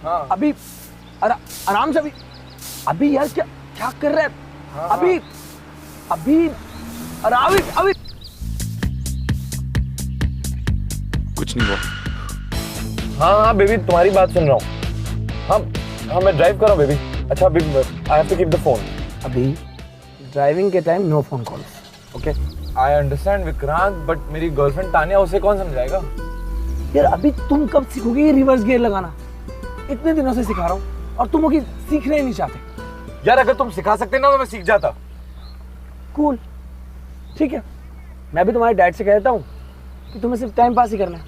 हाँ। अभी आराम से अभी यार क्या क्या कर रहा है? हाँ। अभी अभी कुछ नहीं हुआ। हाँ बेबी, तुम्हारी बात सुन रहा हूँ। हाँ मैं ड्राइव कर रहा हूँ बेबी। अच्छा अभी I have to keep the phone. अभी ड्राइविंग के time no phone calls, okay? I understand Vikrant, but मेरी गर्लफ्रेंड तानिया, उसे कौन समझाएगा? यार अभी तुम कब सीखोगे ये रिवर्स गियर लगाना? इतने दिनों से सिखा रहा हूँ और तुम सीखने ही नहीं चाहते। यार अगर तुम सिखा सकते ना तो मैं सीख जाता। कूल, ठीक है, मैं भी तुम्हारे डैड से कह देता हूँ कि तुम्हें सिर्फ टाइम पास ही करना है।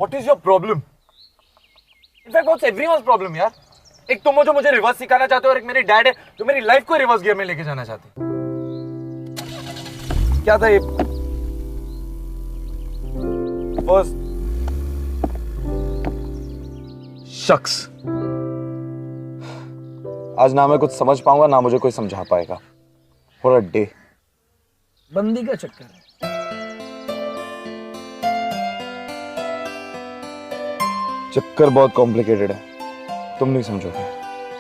What is your problem? In fact, what's everyone's problem यार? एक तुम हो जो मुझे रिवर्स सिखाना चाहते हो और एक मेरी डैड है जो मेरी लाइफ को रिवर्स गियर में लेके जाना चाहते हैं। क्या था ये? फर्स्ट शख्स। आज ना मैं कुछ समझ पाऊंगा ना मुझे कोई समझा पाएगा। For a day. बंदी का चक्कर है। चक्कर बहुत कॉम्प्लिकेटेड है, तुम नहीं समझोगे।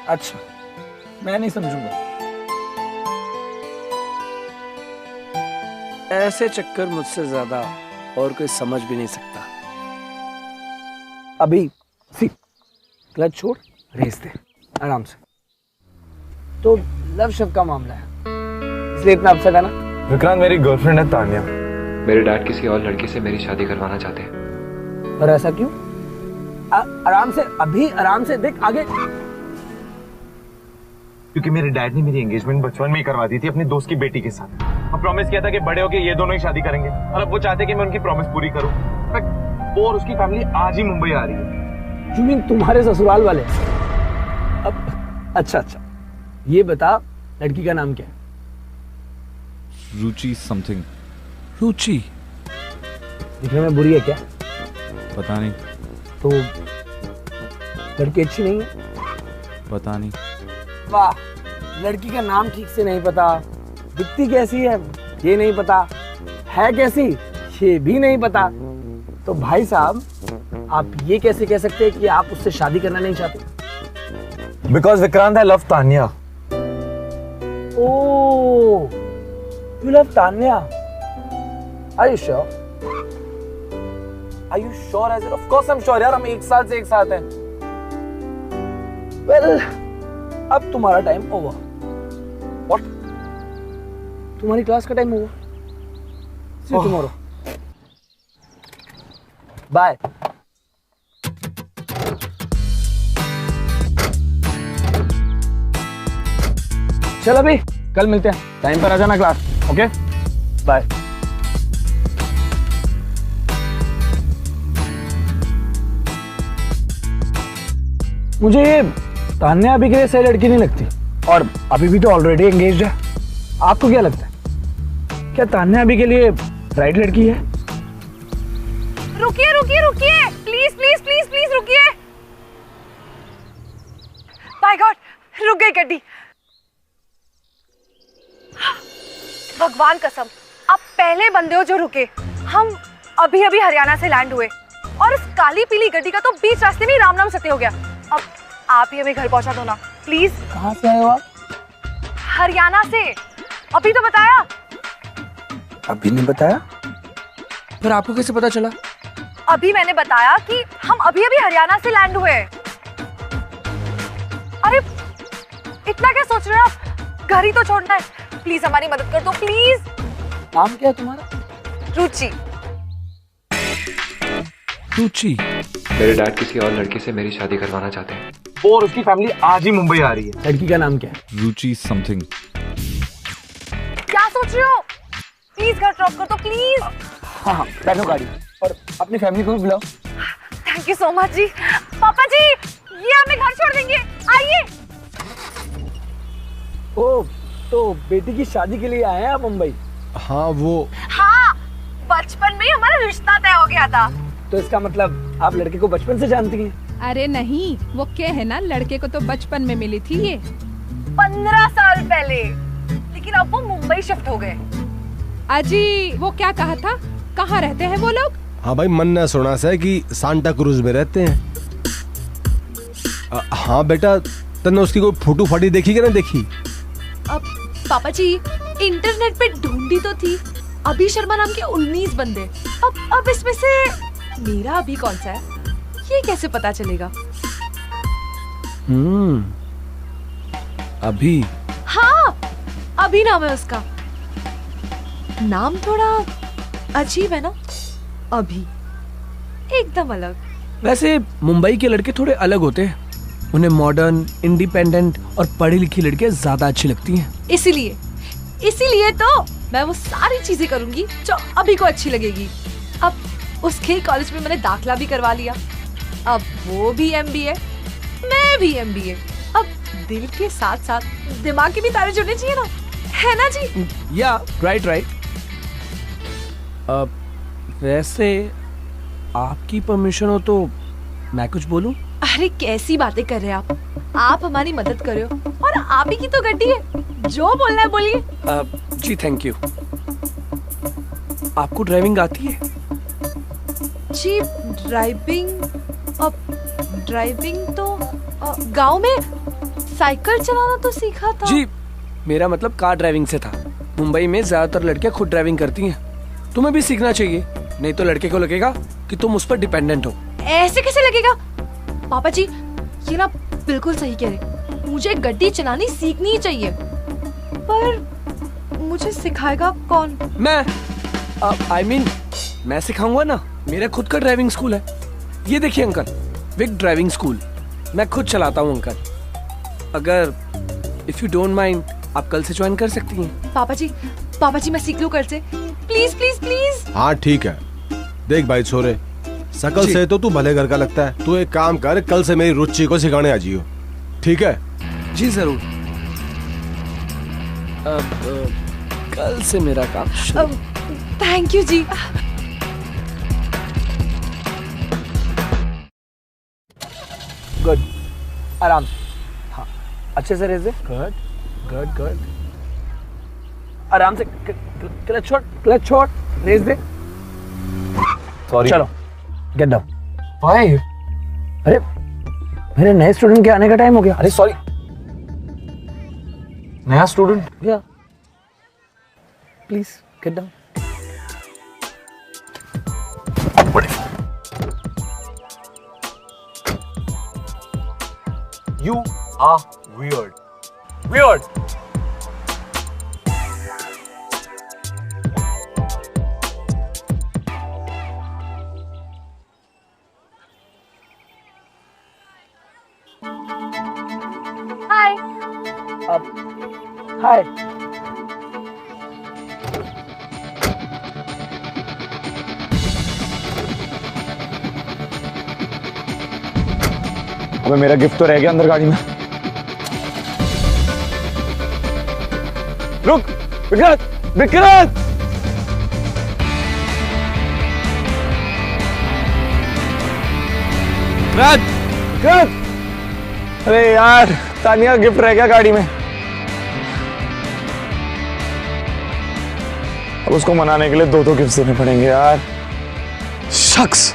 अच्छा, मैं नहीं समझूंगा। ऐसे चक्कर मुझसे ज्यादा और कोई समझ भी नहीं सकता। अभी क्लच छोड़, रेस दे आराम से। तो लव शव का मामला है, इसलिए इतना अपसेट है ना? विक्रांत, मेरी गर्लफ्रेंड है तानिया। मेरे डैड किसी और लड़की से मेरी शादी करवाना चाहते हैं। और ऐसा क्यों? आराम से, अभी आराम से देख आगे। क्योंकि मेरे डैड ने मेरी एंगेजमेंट बचपन में ही करवा दी थी अपनी दोस्त की बेटी के साथ। और प्रॉमिस किया था कि बड़े होके ये दोनों ही शादी करेंगे, और अब वो चाहते कि मैं उनकी प्रॉमिस पूरी करूं। वो और उसकी फैमिली आज ही मुंबई आ रही है। You mean तुम्हारे ससुराल वाले? अब अच्छा, ये बता लड़की का नाम क्या है? रुचि समथिंग। रुचि? दिखने में बुरी है क्या? पता नहीं। तो लड़की अच्छी नहीं है? पता नहीं। वाह, लड़की का नाम ठीक से नहीं पता, दिखती कैसी है ये नहीं पता, है कैसी ये भी नहीं पता। तो भाई साहब, आप ये कैसे कह सकते हैं कि आप उससे शादी करना नहीं चाहते? Because Vikrant, I love Tania. Oh, you love Tanya? Are you sure? Are you sure? I said, of course I'm sure यार, हम एक साल से एक साथ हैं। Well, अब तुम्हारा टाइम ओवर। What? तुम्हारी क्लास का time over. See you tomorrow. Bye. चल अभी कल मिलते हैं, टाइम पर आ जाना क्लास, ओके? बाय। मुझे ये तान्या अभी के लिए सही लड़की नहीं लगती, और अभी भी तो ऑलरेडी एंगेज्ड है। आपको क्या लगता है, क्या तान्या अभी के लिए राइट लड़की है? रुकिए रुकिए रुकिए, प्लीज प्लीज प्लीज प्लीज रुकिए। बाय गॉड, रुक गई गड्डी। भगवान कसम, आप पहले बंदे हो जो रुके। हम अभी अभी हरियाणा से लैंड हुए और इस काली पीली गड्डी का तो बीच रास्ते में राम नाम सत्य हो गया। अब आप ही हमें घर पहुंचा दो ना प्लीज। कहाँ से आए हो आप? हरियाणा से। अभी तो बताया। अभी नहीं बताया? फिर आपको कैसे पता चला? अभी मैंने बताया कि हम अभी अभी हरियाणा से लैंड हुए। अरे इतना क्या सोच रहे हो आप? घर ही तो छोड़ना है। प्लीज हमारी मदद कर दो प्लीज। नाम क्या है तुम्हारा? रुचि। रुचि? मेरे डैड किसी और लड़की से मेरी शादी करवाना चाहते हैं। और उसकी फैमिली आज ही मुंबई आ रही है। लड़की का नाम क्या है? रुचि समथिंग। क्या सोच रहे हो? प्लीज घर ड्रॉप कर दो प्लीज। हाँ, बैठो गाड़ी और अपनी फैमिली को भी बुलाओ। थैंक यू सो मच जी। पापा जी, ये हमें घर छोड़ देंगे, आइए। ओह, तो बेटी की शादी के लिए आए हैं आप मुंबई? हाँ हाँ, बचपन में हमारा रिश्ता तय हो गया था। तो इसका मतलब आप लड़के को बचपन से जानती हैं? अरे नहीं, वो क्या है ना, लड़के को तो बचपन में मिली थी ये 15 साल पहले, लेकिन अब वो मुंबई शिफ्ट हो गए। अजी वो क्या कहा था, कहाँ रहते हैं वो लोग? हाँ भाई, मन ने सुना सा है कि सांता क्रूज में रहते हैं। हाँ बेटा, तन्ने उसकी कोई फोटो फाटी देखी कि ना देखी? अब पापा जी इंटरनेट पे ढूंढी तो थी, अभी शर्मा नाम के 19 बंदे। अब इसमें से मेरा अभी कौन सा है ये कैसे पता चलेगा? अभी? हाँ अभी नाम है उसका। नाम थोड़ा अजीब है ना, अभी एकदम अलग। वैसे मुंबई के लड़के थोड़े अलग होते हैं, उन्हें मॉडर्न, इंडिपेंडेंट और पढ़ी लिखी लड़कियां ज्यादा अच्छी लगती हैं। इसीलिए तो मैं वो सारी चीजें करूंगी जो अभी को अच्छी लगेगी। अब उसके ही कॉलेज में मैंने दाखिला भी करवा लिया, अब वो भी MBA, मैं भी MBA। अब दिल के साथ साथ दिमाग की भी तारे जुड़ने चाहिए ना, है ना जी? या राइट। वैसे आपकी परमिशन हो तो मैं कुछ बोलूं? अरे कैसी बातें कर रहे हैं आप हमारी मदद करो, और आप ही की तो गड्डी है, जो बोलना है बोलिए। जी थैंक यू। आपको ड्राइविंग आती है? जी ड्राइविंग तो गांव में साइकिल चलाना तो सीखा था। जी मेरा मतलब कार ड्राइविंग से था। मुंबई में ज्यादातर लड़कियां खुद ड्राइविंग करती हैं, तुम्हें भी सीखना चाहिए, नहीं तो लड़के को लगेगा कि तुम उस पर डिपेंडेंट हो। ऐसे कैसे लगेगा? पापा जी ये ना बिल्कुल सही कह रहे, मुझे गड्डी चलानी सीखनी ही चाहिए, पर मुझे सिखाएगा कौन? मैं मैं सिखाऊंगा ना, मेरा खुद का ड्राइविंग स्कूल है। ये देखिए अंकल, विग ड्राइविंग स्कूल, मैं खुद चलाता हूँ अंकल। अगर इफ यू डोंट माइंड आप कल से ज्वाइन कर सकती हैं। पापा जी मैं सीख लूं कल से, प्लीज प्लीज प्लीज। हाँ ठीक है। देख भाई छोरे, शकल से तो तू भले घर का लगता है, तू एक काम कर, कल से मेरी रुचि को सिखाने आ जियो, ठीक है? जी जरूर। कल से मेरा काम शुरू। Thank you ji. गुड, आराम से, हाँ अच्छे से रेस दे। गुड। आराम से, क्लच छोड़, रेस दे। सॉरी। चलो गेट डाउन। भाई अरे मेरे नए स्टूडेंट के आने का टाइम हो गया। अरे सॉरी, नया स्टूडेंट? या please get down. You are weird. Weird. हाय। हाय। अबे मेरा गिफ्ट तो रह गया अंदर गाड़ी में। रुक विक्रांत। अरे यार, तानिया गिफ्ट रह गया गाड़ी में। अब उसको मनाने के लिए दो गिफ्ट देने पड़ेंगे यार। शख्स।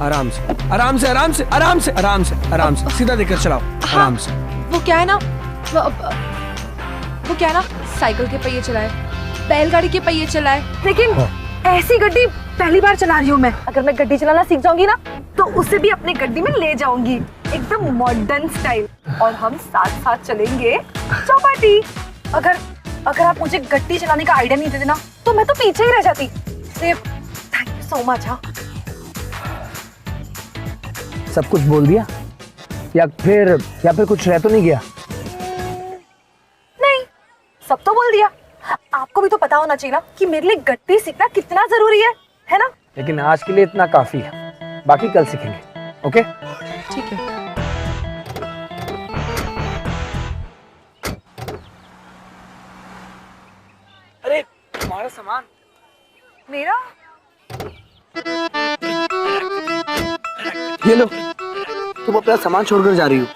आराम से सीधा देकर चलाओ। आराम से। वो क्या है ना साइकिल के पहिए चलाए, बैलगाड़ी के पहिए चलाए, लेकिन ऐसी गड्डी पहली बार चला रही हूँ मैं। अगर मैं गड्डी चलाना सीख जाऊंगी ना तो उसे भी अपनी गड्डी में ले जाऊंगी, एकदम मॉडर्न स्टाइल, और हम साथ साथ चलेंगे चौपाटी। अगर आप मुझे गड्डी चलाने का आइडिया नहीं देते ना तो मैं तो पीछे ही रह जाती। Thank you so much. हाँ सब कुछ बोल दिया या फिर कुछ रह तो नहीं गया? नहीं, सब तो बोल दिया। आपको भी तो पता होना चाहिए ना कि मेरे लिए गड्डी सीखना कितना जरूरी है ना? लेकिन आज के लिए इतना काफी है, बाकी कल सीखेंगे। ओके ठीक है। अरे तुम्हारा सामान। मेरा? ये लो, तुम अपना सामान छोड़कर जा रही हो।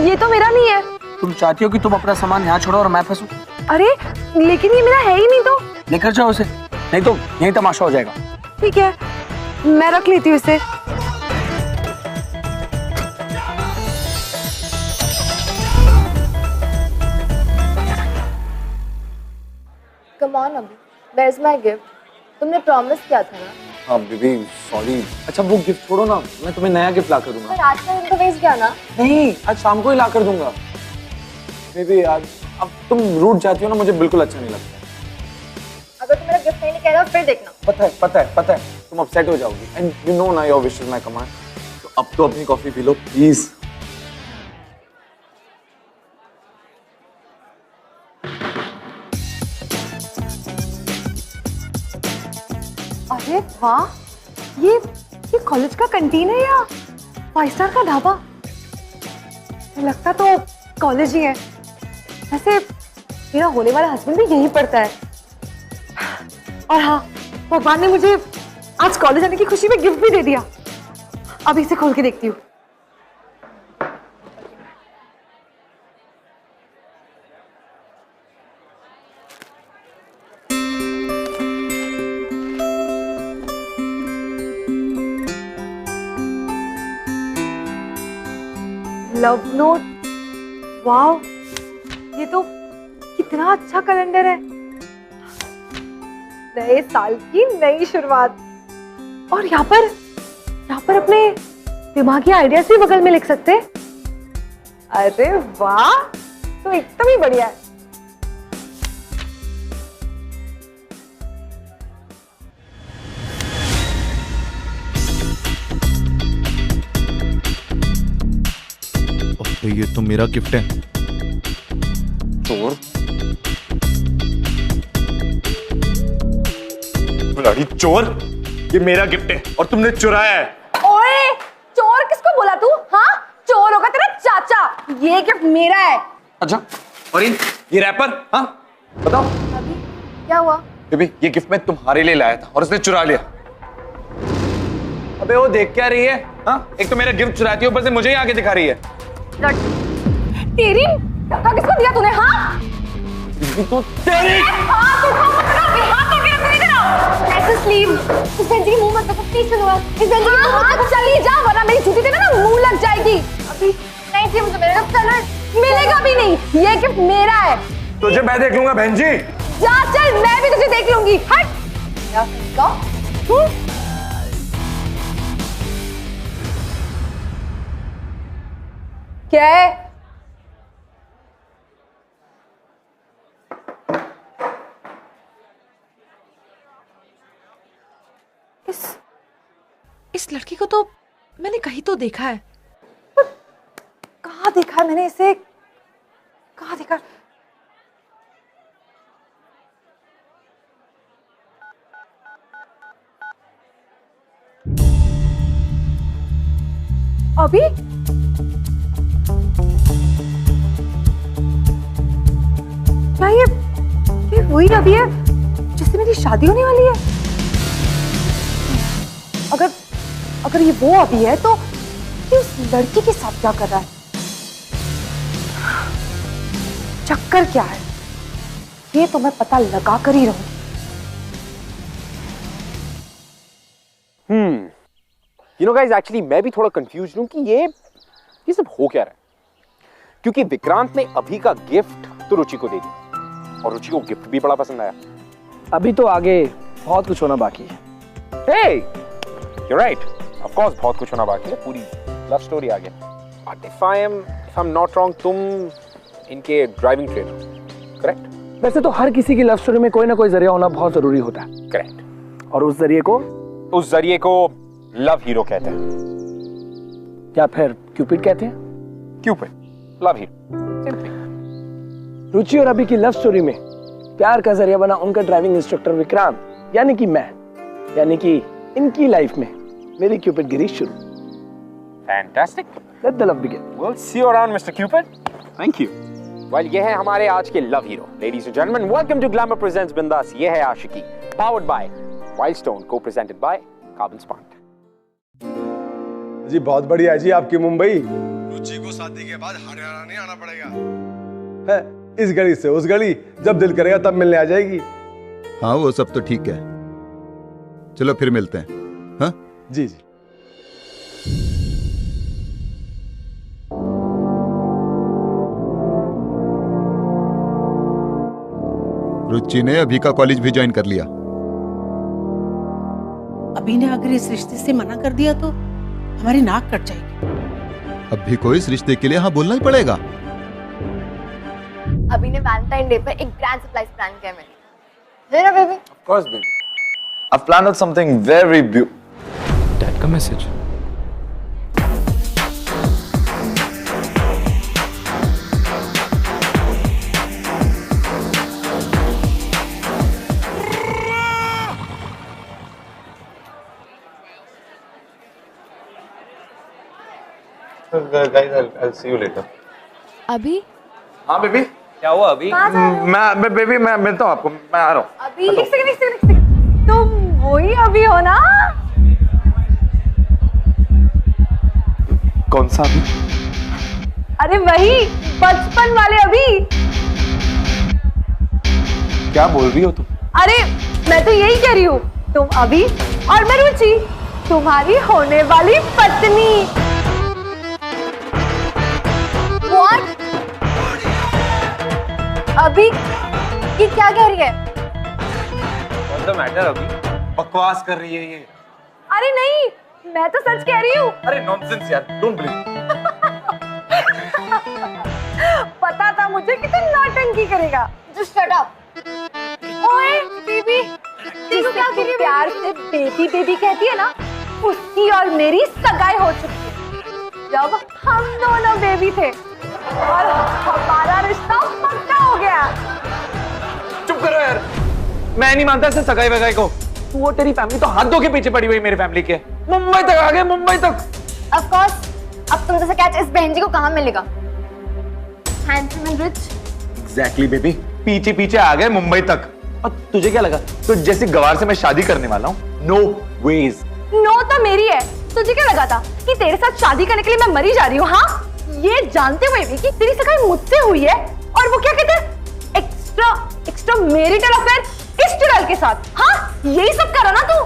ये तो मेरा नहीं है। तुम चाहती हो कि तुम अपना सामान यहाँ छोड़ो और मैं फंसूं? अरे लेकिन ये मेरा है ही नहीं। तो लेकर जाओ उसे, नहीं तो यही तमाशा हो जाएगा। ठीक है, मैं रख लेती हूँ इसे। कम ऑन अभी, where's my gift? तुमने प्रॉमिस किया था ना। हाँ बेबी सॉरी। अच्छा वो गिफ्ट छोड़ो ना, मैं तुम्हें नया गिफ्ट ला कर दूंगा। पर आज का दिन तो वेस्ट गया ना। नहीं, आज शाम को ही ला कर दूंगा। बेबी आज अब तुम रूठ जाती हो ना, मुझे बिल्कुल अच्छा नहीं लगता। अगर तुम मेरा गिफ्ट नहीं लेके आया फिर देखना। पता है तुम अपसेट हो जाओगी एंड यू नो ना your wish is my command. तो अब तो अपनी कॉफी पी लो प्लीज। अरे वाह, ये कॉलेज का कैंटीन है या 5 स्टार का ढाबा? लगता तो कॉलेज ही है। वैसे मेरा होने वाला हस्बैंड भी यहीं पढ़ता है। और हाँ, भगवान ने मुझे आज कॉलेज आने की खुशी में गिफ्ट भी दे दिया। अब इसे खोल के देखती हूँ। लव नोट, वाओ, ये तो कितना अच्छा कैलेंडर है। नए साल की नई शुरुआत। और यहाँ पर अपने दिमागी आइडियाज भी बगल में लिख सकते हैं। अरे वाह, तो एकदम ही बढ़िया है। तो ये तो मेरा गिफ्ट है। चोर, ब्लडी चोर, ये मेरा गिफ्ट है और तुमने चुराया है। ओए, चोर किसको बोला तू? हाँ, चोर होगा तेरा चाचा। ये गिफ्ट मेरा है। अच्छा, और ये रैपर? हाँ बताओ। अभी क्या हुआ? बेबी ये गिफ्ट मैं तुम्हारे लिए लाया था और उसने चुरा लिया। अबे वो देख क्या रही है? हाँ, एक तो मेरा गिफ्ट चुराती है, ऊपर से मुझे ही आके दिखा रही है। तेरी टक्का किसको दिया तूने? हाँ, तो तेरी ऐसे स्लीव इस बेंच के मुंह मत रखो प्लीज। चलो इस बेंच के मुंह मत रखो। चलिए जा, वरना मेरी जूती देना ना मुंह लग जाएगी। अभी नहीं थी मुझे मेरा गिफ्ट मिलेगा भी नहीं। ये गिफ्ट मेरा है। तुझे मैं देख लूंगा बहन जी। जा चल, मैं भी तुझे देख लूंगी। हट। क्या है? इस लड़की को तो मैंने कहीं तो देखा है। कहाँ देखा है मैंने इसे? कहाँ देखा? अभी क्या ये वही रवि है जिससे मेरी शादी होने वाली है? अगर ये वो अभी है तो ये उस लड़की के साथ क्या कर रहा है? चक्कर क्या है ये तो मैं पता लगा कर ही रहूंगी। यू नो गाइस, एक्चुअली मैं भी थोड़ा कंफ्यूज हूं कि ये सब हो क्या रहा है, क्योंकि विक्रांत ने अभी का गिफ्ट तो रुचि को दे दिया और रुचि को गिफ्ट भी बड़ा पसंद आया। अभी तो आगे बहुत कुछ होना बाकी है। Hey, you're right. Of course, बहुत कुछ होना बाकी है, पूरी लव स्टोरी आ गया। But if I'm not wrong, तुम इनके ड्राइविंग ट्रेनर हो, करेक्ट? वैसे तो हर किसी की लव स्टोरी में कोई ना कोई जरिया होना बहुत जरूरी होता है। करेक्ट। और उस जरिए को लव हीरो कहते हैं, या फिर क्यूपिड कहते हैं। Cupid, love hero, simply. Ruchi और अभी की लव स्टोरी में प्यार का जरिया बना उनका ड्राइविंग इंस्ट्रक्टर विक्रांत, यानी कि मैं, यानी कि इनकी लाइफ में मेरी क्यूपिड गिरी शुरू। Fantastic. Let the love begin. We'll see you around, Mr. Cupid. Thank you. Well, ये है हमारे आज के love hero. Ladies and gentlemen, welcome to Glamour Presents Bindas. ये है आशिकी, powered by Wildstone, co-presented by Carbon Spont. जी बहुत बढ़िया जी आपकी मुंबई। रुचि को शादी के बाद हरियाणा नहीं आना पड़ेगा है, इस गली से उस गली, जब दिल करेगा तब मिलने आ जाएगी। हाँ वो सब तो ठीक है, चलो फिर मिलते हैं। हाँ जी जी। रुचि ने अभी का कॉलेज भी ज्वाइन कर लिया। अभी ने अगर इस रिश्ते से मना कर दिया तो हमारी नाक कट जाएगी। अब भी कोई इस रिश्ते के लिए हाँ बोलना ही पड़ेगा। अभी ने वैलेंटाइन डे पर एक ग्रैंड सरप्राइज प्लान किया है मैंने। है ना baby? Of course, baby. I've planned out something very beautiful. Dad का message. Guys, I'll see you later. अभी? हाँ बेबी, क्या हुआ अभी? बेबी मैं मिलता हूँ आपको, मैं आ रहा हूँ। अभी एक सेकंड तुम वही अभी हो ना? कौन सा अभी? अरे वही बचपन वाले अभी। क्या बोल रही हो तुम? अरे मैं तो यही कह रही हूँ, तुम अभी और मैं रुचि, तुम्हारी होने वाली पत्नी। What? अभी ये क्या कह रही है? What's the matter अभी? बकवास कर रही है ये। अरे नहीं, मैं तो सच कह रही हूँ। अरे नॉनसेंस यार, डोंट बिलीव। पता था मुझे कि तू नौटंकी करेगा। Just shut up. ओए बेबी, जिससे तू प्यार से बेबी बेबी कहती है ना, उसकी और मेरी सगाई हो चुकी है। जब हम दोनों बेबी थे और हमारा रिश्ता पक्का हो गया। चुप करो यार, मैं नहीं मानता इसे सगाई वगाई को। तू वो तेरी फैमिली तो हाथ धो के पीछे पड़ी हुई मेरी फैमिली के। मुंबई तक आ गए, मुंबई तक। Of course, अब तुम जैसा कैच इस बहन जी को कहाँ मिलेगा? Handsome and rich. Exactly baby, पीछे पीछे आ गए मुंबई तक। और तुझे क्या लगा तो जैसी गवार से मैं शादी करने वाला हूँ? No ways. नो तो मेरी है। तुझे क्या लगा था कि तेरे साथ शादी करने के लिए मैं मरी जा रही हूँ? हाँ, ये जानते हुए भी कि तेरी सगाई मुझसे हुई है और वो क्या कहते हैं एक्स्ट्रा मैरिटल अफेयर इस चुड़ैल के साथ। हाँ, यही सब करा ना तू?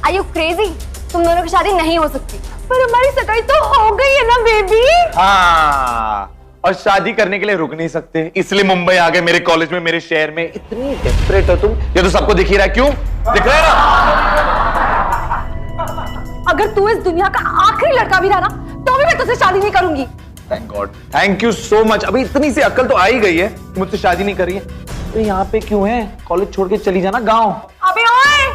Are you crazy? तुम दोनों की शादी नहीं हो सकती। पर हमारी सगाई तो हो गई है ना बेबी। हाँ, और शादी करने के लिए रुक नहीं सकते, इसलिए मुंबई आ गए मेरे कॉलेज में, मेरे शहर में। इतनी डेस्परेट हो तुम, ये तो सबको दिख ही रहा है। क्यों दिख रहा है ना? अगर तू इस दुनिया का आखिरी लड़का भी रहा ना, तो भी मैं तुझसे शादी नहीं करूंगी। Thank God, thank you so much. अभी इतनी सी अक्ल तो आ ही गई है, मुझसे शादी नहीं कर रही है तो यहाँ पे क्यों है? कॉलेज छोड़ के चली जाना गाँव। अबे ओए,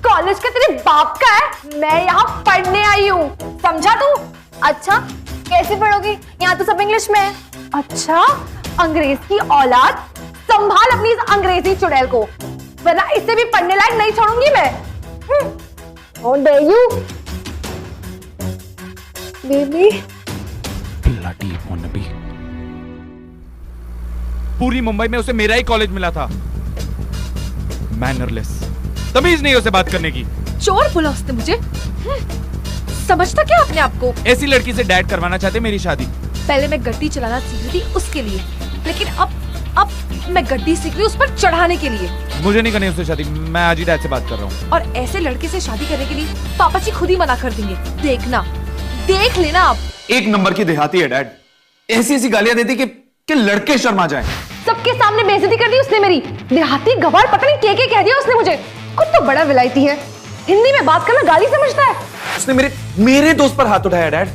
कॉलेज का तेरे बाप का है, मैं यहाँ पढ़ने आई हूँ, समझा तू? अच्छा, कैसे पढ़ोगी? यहाँ तो सब इंग्लिश में है। अच्छा, अंग्रेज की औलाद, संभाल अपनी इस अंग्रेजी चुड़ैल को, वरना इससे भी पढ़ने लायक नहीं छोड़ूंगी मैं। How dare you? Baby, bloody wannabe। पूरी मुंबई में उसे मेरा ही कॉलेज मिला था। मैनरलेस, तमीज नहीं उसे बात करने की। चोर बोला उसने मुझे। समझता क्या अपने आप को? ऐसी लड़की से डैड करवाना चाहते मेरी शादी। पहले मैं गड्डी चलाना सीख रही थी उसके लिए, लेकिन अब मैं गड्डी सीख रही हूँ उस पर चढ़ाने के लिए। मुझे नहीं करनी उससे शादी, मैं आज ही डैड से बात कर रहा हूँ। और ऐसे लड़के से शादी करने के लिए पापा जी खुद ही मना कर देंगे। देखना, देख लेना आप। एक नंबर की देहाती है डैड, ऐसी ऐसी गालियां देती कि लड़के शर्मा जाएं। सबके सामने बेइज्जती कर दी उसने मेरी। देहाती गवार पता नहीं क्या कह दिया उसने मुझे। खुद तो बड़ा विलायती है, हिंदी में बात करना गाली समझता है। उसने मेरे दोस्त पर हाथ उठाया डैड।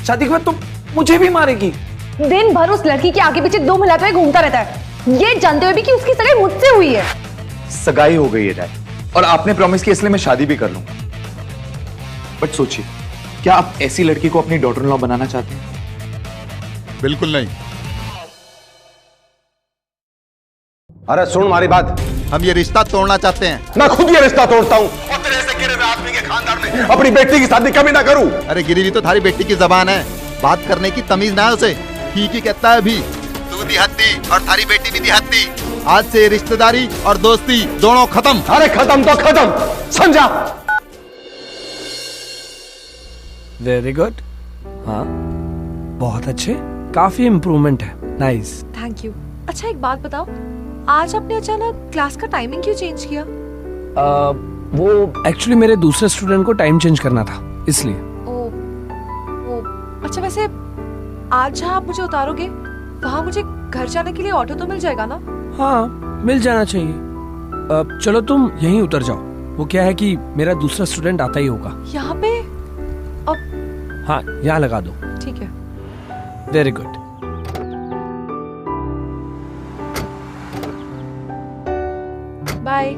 शादी के बाद तुम मुझे भी मारेगी। दिन भर उस लड़की के आगे पीछे दो मिलाते हुए घूमता रहता है, ये जानते हुए भी कि उसकी सगाई मुझसे हुई है। सगाई हो गई है डैड, और आपने प्रॉमिस किया इसलिए मैं शादी भी कर लूंगा। बट सोचिए, क्या आप ऐसी लड़की को अपनी डॉटर इन लॉ बनाना चाहते हैं? बिल्कुल नहीं। अरे सुन हमारी बात, हम ये रिश्ता तोड़ना चाहते हैं। मैं खुद ये रिश्ता तोड़ता हूँ और तेरे ऐसे गिरे हुए आदमी के खानदान में अपनी बेटी की शादी कभी ना करूँ। अरे गिरी तो थारी बेटी की जबान है, बात करने की तमीज ना है उसे। ठीक ही कहता है अभी। तू दिहाती और थारी बेटी भी दिहाती। आज से रिश्तेदारी और दोस्ती दोनों खत्म। अरे खत्म तो खत्म, समझा? Very good. हाँ, बहुत अच्छे, काफी इम्प्रूवमेंट है। Nice, thank you. अच्छा एक बात बताओ, आज आपने अचानक क्लास का टाइमिंग क्यों चेंज किया? वो एक्चुअली मेरे दूसरे स्टूडेंट को टाइम चेंज करना था। इसलिए। ओ, अच्छा वैसे आज जहाँ आप मुझे उतारोगे वहाँ मुझे घर जाने के लिए ऑटो तो मिल जाएगा ना? हाँ, मिल जाना चाहिए। चलो तुम यहीं उतर जाओ। वो क्या है कि मेरा दूसरा स्टूडेंट आता ही होगा। यहाँ पे? हाँ, यहाँ लगा दो। ठीक है। Very good. बाय।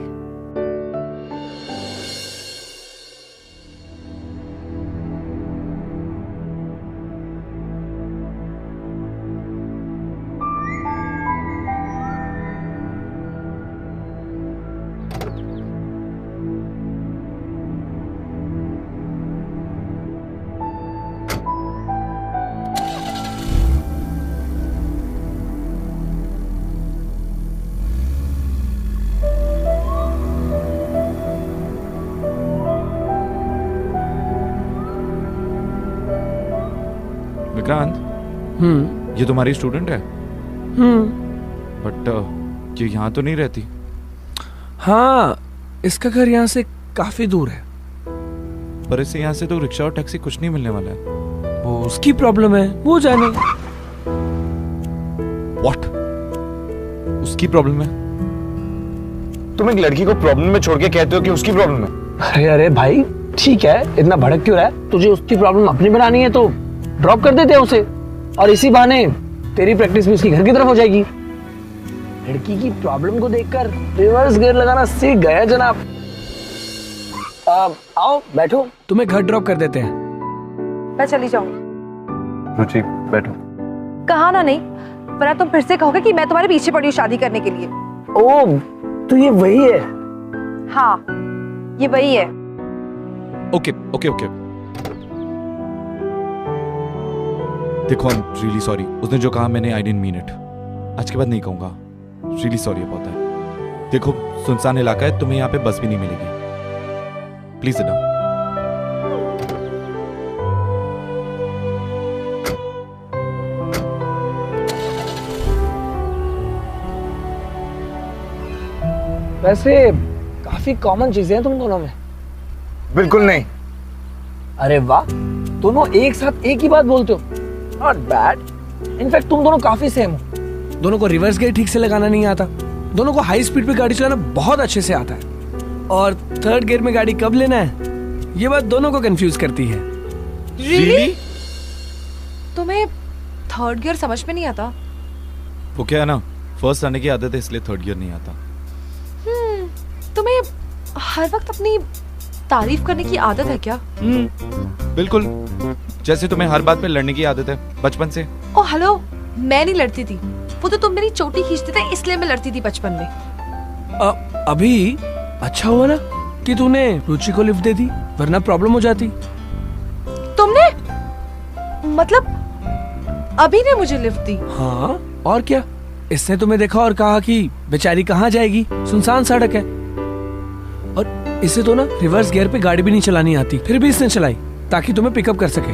विक्रांत, ये तुम्हारी स्टूडेंट है? बट ये यहाँ तो नहीं रहती। हाँ, इसका घर यहाँ से काफी दूर है। पर इससे यहाँ से तो रिक्शा और टैक्सी कुछ नहीं मिलने वाला है। वो उसकी प्रॉब्लम है, वो जाने। What? उसकी प्रॉब्लम है? तुम एक लड़की को प्रॉब्लम में छोड़ के कहते हो कि उसकी प्रॉब्लम है? अरे अरे भाई, ठीक है, इतना भड़क क्यों रहा है? तुझे उसकी प्रॉब्लम अपनी बनानी है तो ड्रॉप कर देते हैं उसे, और इसी बहाने तेरी प्रैक्टिस भी उसकी घर की तरफ हो जाएगी। लड़की की प्रॉब्लम को देखकर रिवर्स गियर लगाना सीख गए हैं जनाब। आओ बैठो, तुम्हें घर ड्रॉप कर देते हैं। मैं चली जाऊंगी। रुचि बैठो। कहा ना नहीं, वरना तुम फिर से कहोगे कि मैं तुम्हारे पीछे पड़ी हूँ शादी करने के लिए। ओह, तो ये वही है? हाँ, ये वही है। Okay okay okay. देखो, आई एम रियली सॉरी। उसने जो कहा मैंने आई डिडंट मीन इट। आज के बाद नहीं कहूंगा। Really sorry about that. देखो, सुनसान इलाका है, तुम्हें यहाँ पे बस भी नहीं मिलेगी। Please sit down. वैसे काफी कॉमन चीजें हैं तुम दोनों में। बिल्कुल नहीं। अरे वाह, दोनों एक साथ एक ही बात बोलते हो। Not bad. इनफैक्ट तुम दोनों काफी सेम हो। दोनों को रिवर्स गियर ठीक से लगाना नहीं आता, दोनों को हाई स्पीड पे गाड़ी चलाना बहुत अच्छे से आता है, और थर्ड गियर में गाड़ी कब लेना है ये बात दोनों को कंफ्यूज करती है। Really? तुम्हें थर्ड गियर समझ में नहीं आता? वो क्या है ना, फर्स्ट आने की आदत है, इसलिए थर्ड गियर नहीं आता। तुम्हें हर वक्त अपनी तारीफ करने की आदत है क्या? बिल्कुल, जैसे तुम्हें हर बात पे लड़ने की आदत है बचपन से। ओ हेलो, मैं नहीं लड़ती थी, वो तो तुम मेरी चोटी खींचते थे इसलिए मैं लड़ती थी बचपन में। अभी अच्छा हुआ ना कि तूने रुचि को लिफ्ट दे दी, वरना प्रॉब्लम हो जाती। तुमने? मतलब अभी ने मुझे लिफ्ट दी? हाँ, और क्या। इसने तुम्हें देखा और कहा कि बेचारी कहाँ जाएगी, सुनसान सड़क है। और इसे तो ना रिवर्स गियर पे गाड़ी भी नहीं चलानी आती, फिर भी इसने चलाई ताकि तुम्हें पिकअप कर सके।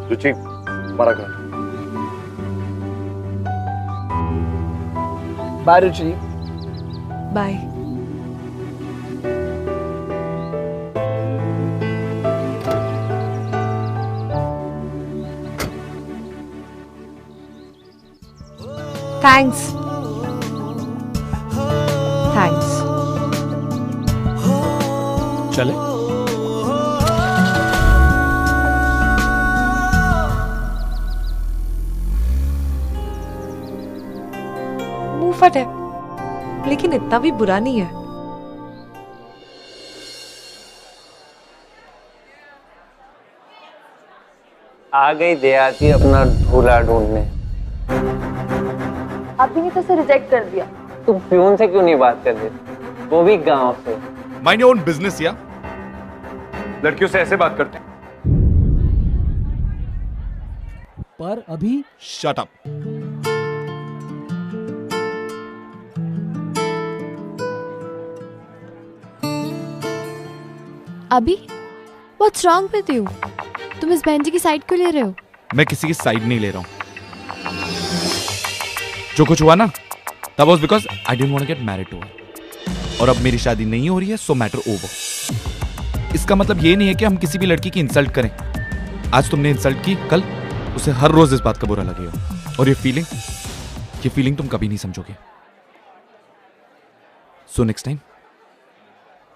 रुचि, हमारा घर। बाय रुचि। बाय। थैंक्स। थैंक्स। चले। मुंह फट है, लेकिन इतना भी बुरा नहीं है। आ गई देहाती अपना दूल्हा ढूंढने। अभी ने तो उसे रिजेक्ट कर दिया। तुम प्यून से क्यों नहीं बात कर रही, वो भी गांव से? माइंड योर ओन बिजनेस या। लड़कियों से ऐसे बात करते हैं। पर अभी शट अप। अभी व्हाट्स रॉन्ग विद यू? तुम इस बहन जी की साइड क्यों ले रहे हो? मैं किसी की साइड नहीं ले रहा हूँ। जो कुछ हुआ ना, that was because I didn't want to get married to her. और अब मेरी शादी नहीं हो रही है, so matter over. इसका मतलब ये नहीं है कि हम किसी भी लड़की की इंसल्ट करें। आज तुमने इंसल्ट की, कल उसे हर रोज इस बात का बुरा लगेगा। और ये फीलिंग तुम कभी नहीं समझोगे। So next time,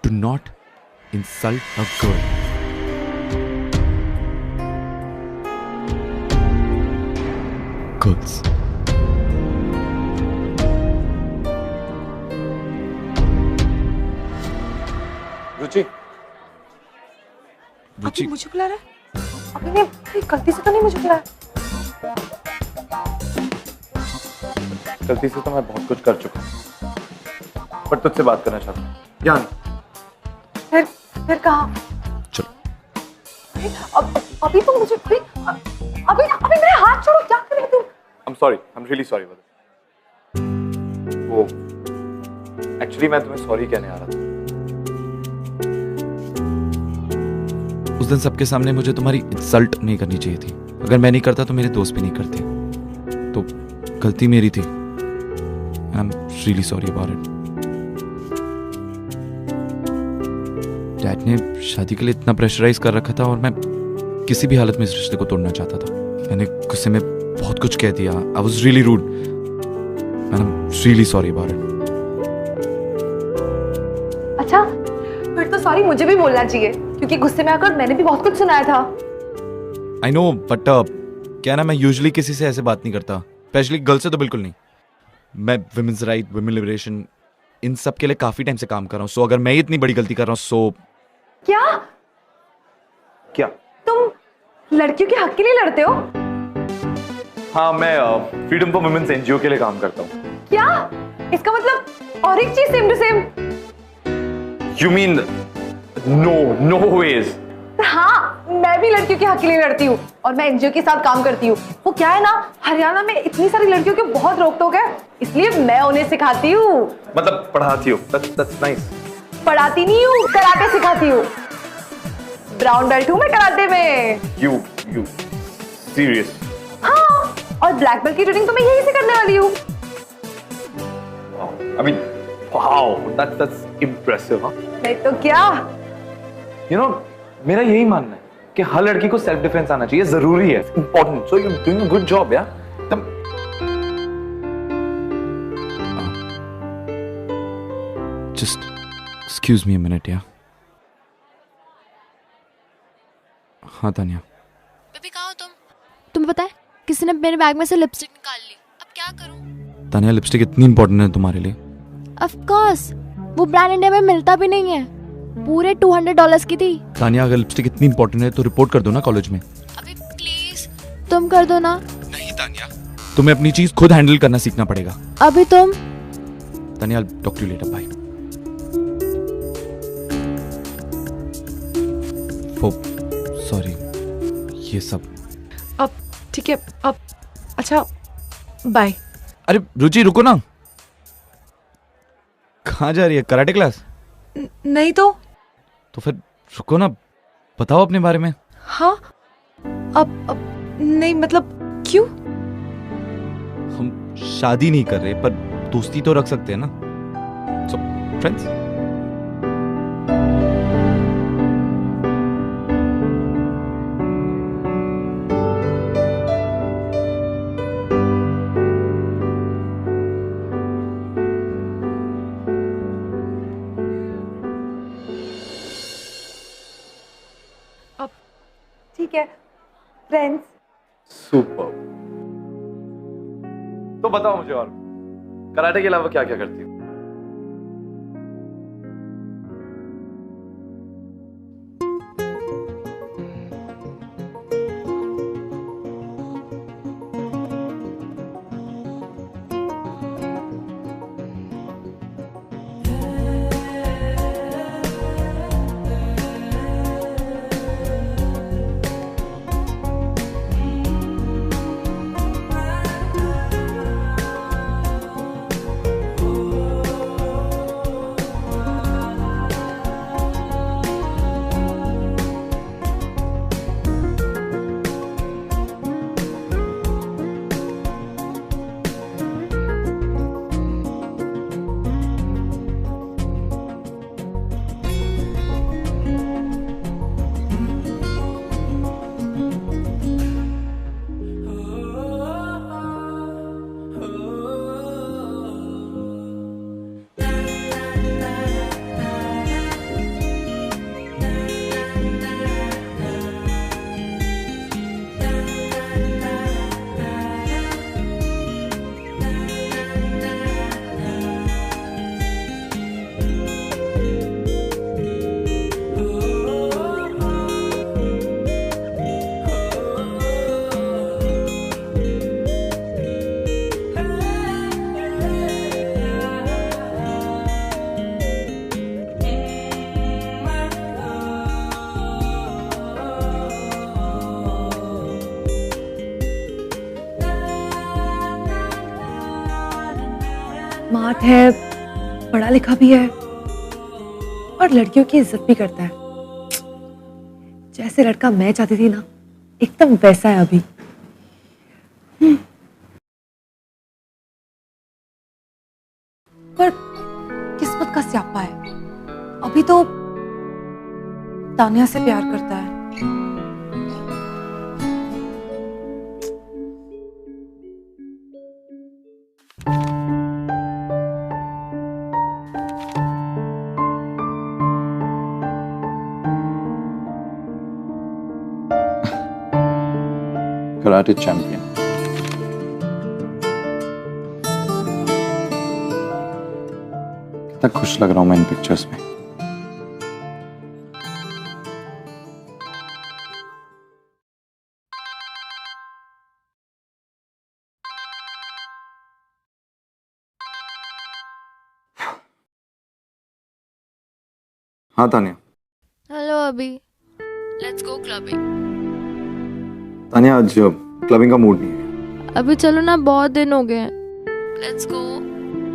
do not insult a girl. Girls. रुचि, रुचि, मुझे बुला रहा है? अभी ने गलती से तो नहीं मुझे बुलाया? गलती से तो मैं बहुत कुछ कर चुका हूँ, बट तुझसे बात करना चाहता हूँ। ज्ञान, फिर कहाँ? चलो। अभी तुम मुझे अभी मेरे हाथ छोड़ो, क्या कर रहे हो तुम? I'm sorry, I'm really sorry brother. वो एक्चुअली मैं तुम्हें सॉरी कहने आ रहा था। उस दिन सबके सामने मुझे तुम्हारी इंसल्ट नहीं करनी चाहिए थी। अगर मैं नहीं करता तो मेरे दोस्त भी नहीं करते। तो गलती मेरी थी। I'm really sorry about it. Dad ने शादी के लिए इतना प्रेशराइज कर रखा था और मैं किसी भी हालत में इस रिश्ते को तोड़ना चाहता था। मैंने गुस्से में बहुत कुछ कह दिया। I was really rude. And I'm really sorry about it. अच्छा, फिर तो सॉरी मुझे भी बोलना चाहिए, क्योंकि गुस्से में आकर मैंने भी बहुत कुछ सुनाया था। I know, but क्या ना, मैं यूजुअली किसी से ऐसे बात नहीं करता, स्पेशली गर्ल से तो बिल्कुल नहीं। मैं विमेंस राइट, विमेन लिबरेशन, इन सब के लिए काफी टाइम से काम कर रहा हूँ। सो अगर मैं इतनी बड़ी गलती कर रहा हूँ, सो क्या तुम लड़कियों के हक के लिए लड़ते हो? हाँ, मैं फ्रीडम फॉर वुमेन्स एनजीओ के लिए काम करता हूँ। क्या? इसका मतलब और एक चीज same to same. You mean no ways? हाँ, मैं भी लड़कियों के हक के लिए लड़ती हूँ और मैं एनजीओ के साथ काम करती हूँ। वो क्या है ना, हरियाणा में इतनी सारी लड़कियों के बहुत रोक टोक है, इसलिए मैं उन्हें सिखाती हूँ। मतलब पढ़ाती हूँ? That's nice. पढ़ाती नहीं हूँ, कराटे सिखाती हूँ। ब्राउन बेल्ट हूँ मैं कराटे में। You serious? हाँ, और ब्लैक बेल्ट की ट्रेनिंग तो मैं यहीं से करने वाली हूँ। I mean, wow, that's impressive, huh? नहीं तो क्या? You know, मेरा यही मानना है कि हर लड़की को सेल्फ डिफेंस आना चाहिए, जरूरी है, important. So you doing a good job यार। Just excuse me a minute यार। हाँ तानिया। बेबी कहाँ हो तुम? तुम्हें पता है किसी ने मेरे बैग में से लिपस्टिक निकाल ली। अब क्या करूं? तानिया, लिपस्टिक इतनी इंपॉर्टेंट है तुम्हारे लिए? ऑफ कोर्स, वो ब्रांड इंडिया में मिलता भी नहीं है। पूरे $200 की थी। तानिया, अगर लिपस्टिक इतनी इंपॉर्टेंट है तो रिपोर्ट कर दो ना कॉलेज में। अभी प्लीज तुम कर दो ना। नहीं तानिया, तुम्हें अपनी चीज खुद हैंडल करना सीखना पड़ेगा। अभी तुम। Tania, talk to you later, bye. Sorry ये सब। अब ठीक है, अब अच्छा बाय। अरे रुचि, रुको ना। कहाँ जा रही है? Karate class? नहीं तो फिर रुको ना, बताओ अपने बारे में। हाँ, अब नहीं, मतलब क्यों? हम शादी नहीं कर रहे, पर दोस्ती तो रख सकते हैं ना। So friends. ठीक है, फ्रेंड्स। सुपर। तो बताओ मुझे, और कराटे के अलावा क्या क्या करती हो? स्मार्ट है, पढ़ा लिखा भी है और लड़कियों की इज्जत भी करता है। जैसे लड़का मैं चाहती थी ना, एकदम वैसा है अभी। पर किस्मत का स्यापा है, अभी तो तानिया से प्यार करता है। Karate champion. कितना खुश लग रहा हूं मैं इन पिक्चर्स में। हाँ तानिया। हेलो अभी, लेट्स गो क्लबिंग। तानिया आज क्लबिंग का मूड नहीं है। अभी चलो ना, बहुत दिन हो गए। Let's go.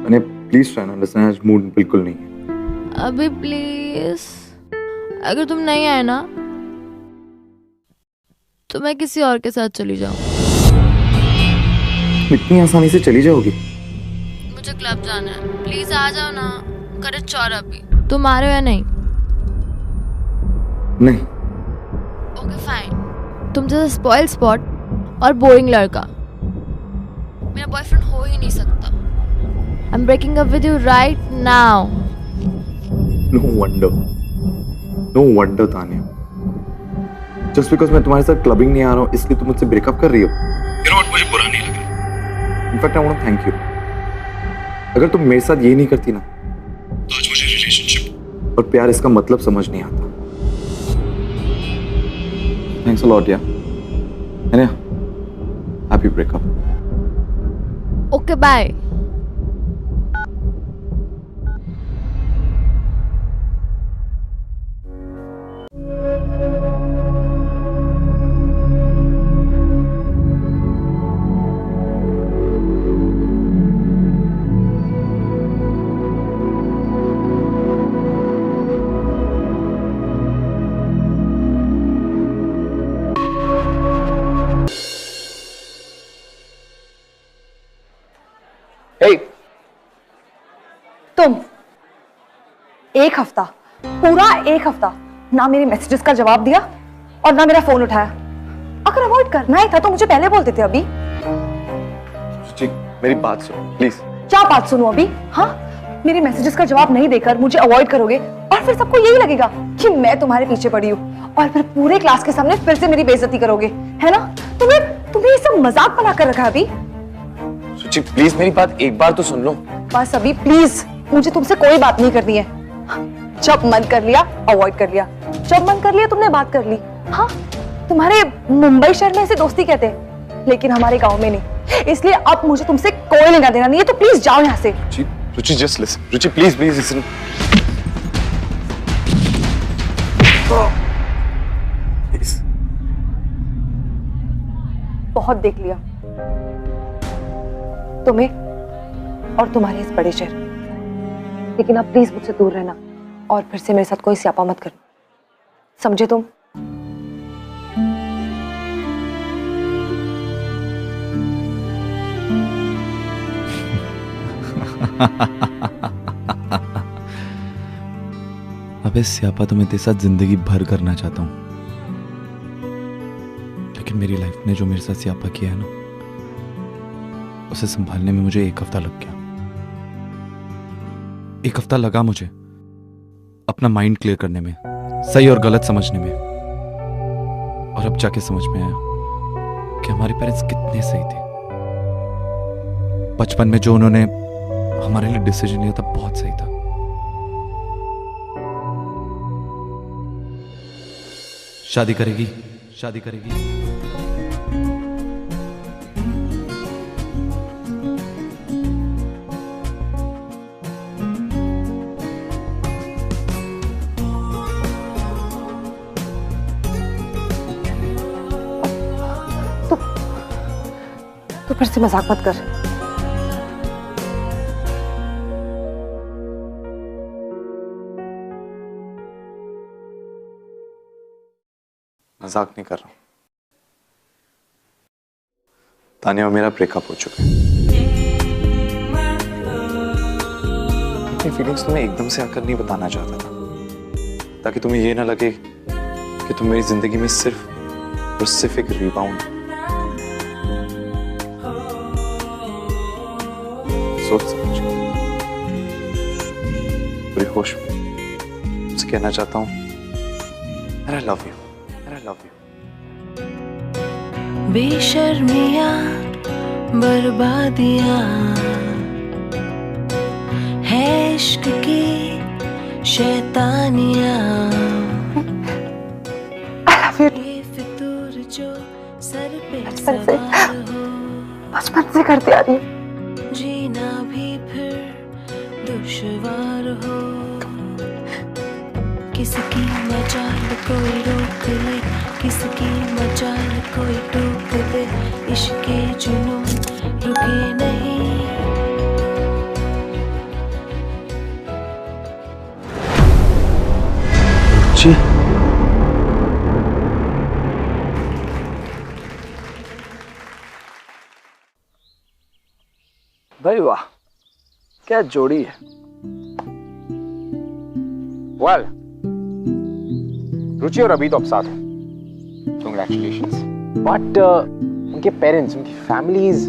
Tania please try ना अंडरस्टैंड, आज मूड बिल्कुल नहीं है। अभी प्लीज, अगर तुम नहीं आए ना तो मैं किसी और के साथ चली जाऊं। इतनी आसानी से चली जाओगी? मुझे क्लब जाना है, प्लीज आ जाओ ना। करे चौर अभी। तुम आ रहे हो या नहीं? नहीं। Okay fine. तुम जैसा स्पॉइल स्पॉट और बोरिंग लड़का मेरा बॉयफ्रेंड हो ही नहीं सकता। I am breaking up with you right now. No wonder Tania, just because मैं तुम्हारे साथ क्लबिंग नहीं आ रहा हूँ इसलिए तुम मुझसे ब्रेकअप कर रही हो। You know what, मुझे बुरा नहीं लग रहा। In fact I want to thank you. अगर तुम मेरे साथ ये नहीं करती ना तो आज मुझे रिलेशनशिप और प्यार इसका मतलब समझ नहीं आता। थैंक्स अ लॉट यार। है ना, happy breakup. Okay bye. Hey. तुम एक हफ्ता, पूरा एक हफ्ता ना मेरे मैसेजेस का जवाब दिया और ना मेरा फोन उठाया। अगर अवॉइड करना ही था तो मुझे पहले बोल देते अभी। ठीक, मेरी बात सुनो प्लीज। क्या बात सुनो अभी? हाँ, मेरे मैसेजेस का जवाब नहीं देकर मुझे अवॉइड करोगे और फिर सबको यही लगेगा कि मैं तुम्हारे पीछे पड़ी हूँ और फिर पूरे क्लास के सामने फिर से मेरी बेइज्जती करोगे, है ना? तुम्हें ये सब मजाक बना कर रखा है अभी। सुची प्लीज मेरी बात एक बार तो सुन लो। बस अभी प्लीज, मुझे तुमसे कोई बात नहीं करनी है। जब मन कर लिया अवॉइड कर लिया, जब मन कर लिया तुमने बात कर ली। हाँ, तुम्हारे मुंबई शहर में ऐसे दोस्ती कहते हैं लेकिन हमारे गांव में नहीं, इसलिए अब मुझे तुमसे कोई लेना देना नहीं है, तो प्लीज जाओ यहाँ से। Ruchi just listen, Ruchi please please listen. बहुत देख लिया तुम्हें और तुम्हारे इस बड़े शहर, लेकिन अब प्लीज मुझसे दूर रहना और फिर से मेरे साथ कोई स्यापा मत करना, समझे तुम? अबे स्यापा तो मैं तेरे साथ जिंदगी भर करना चाहता हूं, लेकिन मेरी लाइफ ने जो मेरे साथ स्यापा किया है ना, उसे संभालने में मुझे एक हफ्ता लग गया। एक हफ्ता लगा मुझे अपना माइंड क्लियर करने में, सही और गलत समझने में, और अब जाके समझ में आया कि हमारे पेरेंट्स कितने सही थे। बचपन में जो उन्होंने हमारे लिए डिसीजन लिया था बहुत सही था। शादी करेगी, शादी करेगी। तो फिर से मजाक मत कर। मजाक नहीं कर रहा हूँ। तानिया और मेरा ब्रेकअप हो चुका है। अपनी फीलिंग्स तुम्हें एकदम से आकर नहीं बताना चाहता था, ताकि तुम्हें ये ना लगे कि तुम मेरी जिंदगी में सिर्फ एक रिबाउंड। सोच समझ पूरी होश में मुझसे कहना चाहता हूँ, I love you, I love you। बेशर्मियाँ बर्बादियाँ है इश्क की शैतानियाँ। ये फितूर जो सर पे सवार हो, बचपन से करती आ रही हूँ। जीना भी फिर दुश्वार हो। किसकी मजाल कोई रोक ले, किसकी मजाल कोई टोक दे, इश्क के जुनून रुके नहीं। जी भाई वाह, क्या जोड़ी है। Well, रुचि और अभी तो अब साथ हैं। Congratulations. But उनके पेरेंट्स, उनकी फैमिलीज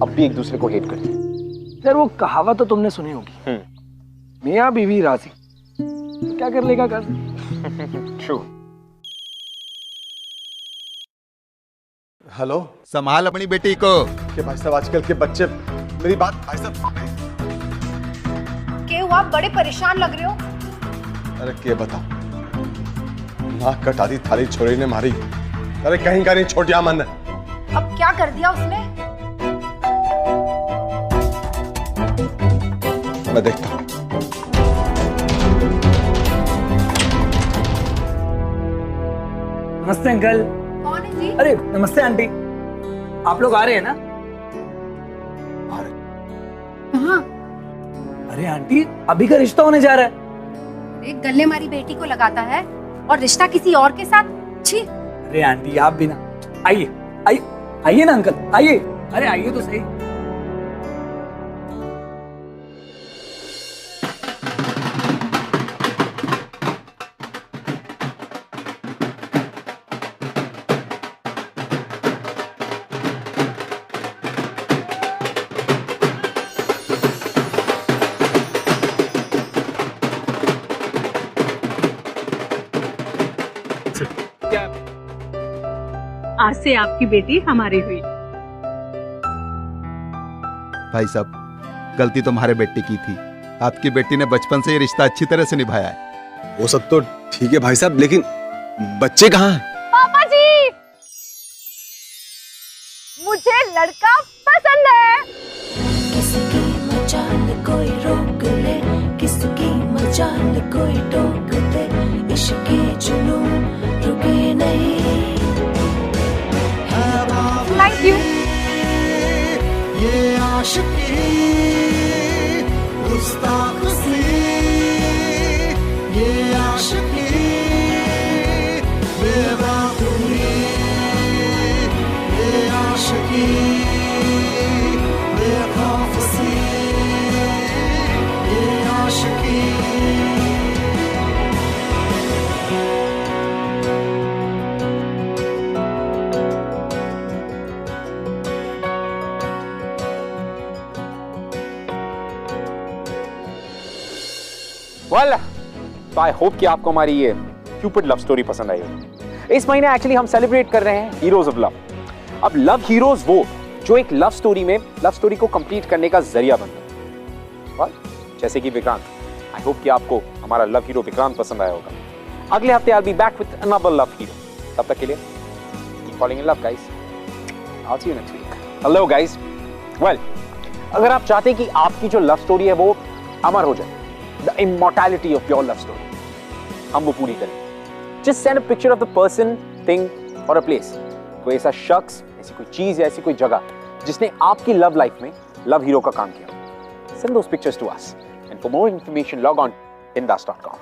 अब भी एक दूसरे को हेट करती हैं। यार वो कहावत तो तुमने सुनी होगी, मियाँ बीवी राजी, क्या कर लेगा कर। True. हेलो, संभाल अपनी बेटी को। कि भाई साहब आजकल के बच्चे, मेरी बात भाई साहब। क्या हुआ, बड़े परेशान लग रहे हो? अरे क्या बता, नाक कटा दी थाली छोरी ने मारी। अरे कहीं का नहीं छोटिया मन। अब क्या कर दिया उसने? मैं देखता हूँ। नमस्ते अंकल। कौन है जी? अरे नमस्ते आंटी, आप लोग आ रहे हैं ना? कहाँ? अरे आंटी, अभी का रिश्ता होने जा रहा है। एक गले मारी बेटी को लगाता है और रिश्ता किसी और के साथ। छी। अरे आंटी आप भी ना, आइए आइए आइए ना अंकल, आइए। अरे आइए तो सही। आज से आपकी बेटी हमारी हुई। भाई साहब, गलती तुम्हारे बेटे की थी। आपकी बेटी ने बचपन से ये रिश्ता अच्छी तरह से निभाया है। वो सब तो ठीक है भाई साहब, लेकिन बच्चे कहाँ हैं? पापा जी, मुझे लड़का पसंद है। किसकी मजाल कोई रोक ले, किसकी मजाल कोई टोक दे, इश्क के जुनून रुके नहीं। Thank you. ये आशिकी गुस्ताखी, ये आशिकी बेवकूफी, ये आशिकी बेखौफी, ये आशिकी। Well, so I hope कि आपको हमारी ये क्यूपिड लव स्टोरी पसंद आई होगी। इस महीने एक्चुअली हम सेलिब्रेट कर रहे हैं हीरोज ऑफ लव। अब लव हीरोज वो जो एक लव स्टोरी में लव स्टोरी को कंप्लीट करने का जरिया बनते हैं। well, जैसे कि विक्रांत। आई होप कि आपको हमारा लव हीरो विक्रांत पसंद आया होगा। अगले हफ्ते I'll be back with another love hero. तब तक के लिए keep falling in love guys. I'll see you next week. Hello guys. Well, अगर आप चाहते हैं कि आपकी जो लव स्टोरी है वो अमर हो जाए, the immortality of your love story, हम वो पूरी करें। Just send a picture of the person, thing or a place. कोई ऐसा शख्स, ऐसी कोई चीज या ऐसी कोई जगह जिसने आपकी लव लाइफ में लव हीरो का काम किया। Send those pictures to us. And for more information, log on bindas.com.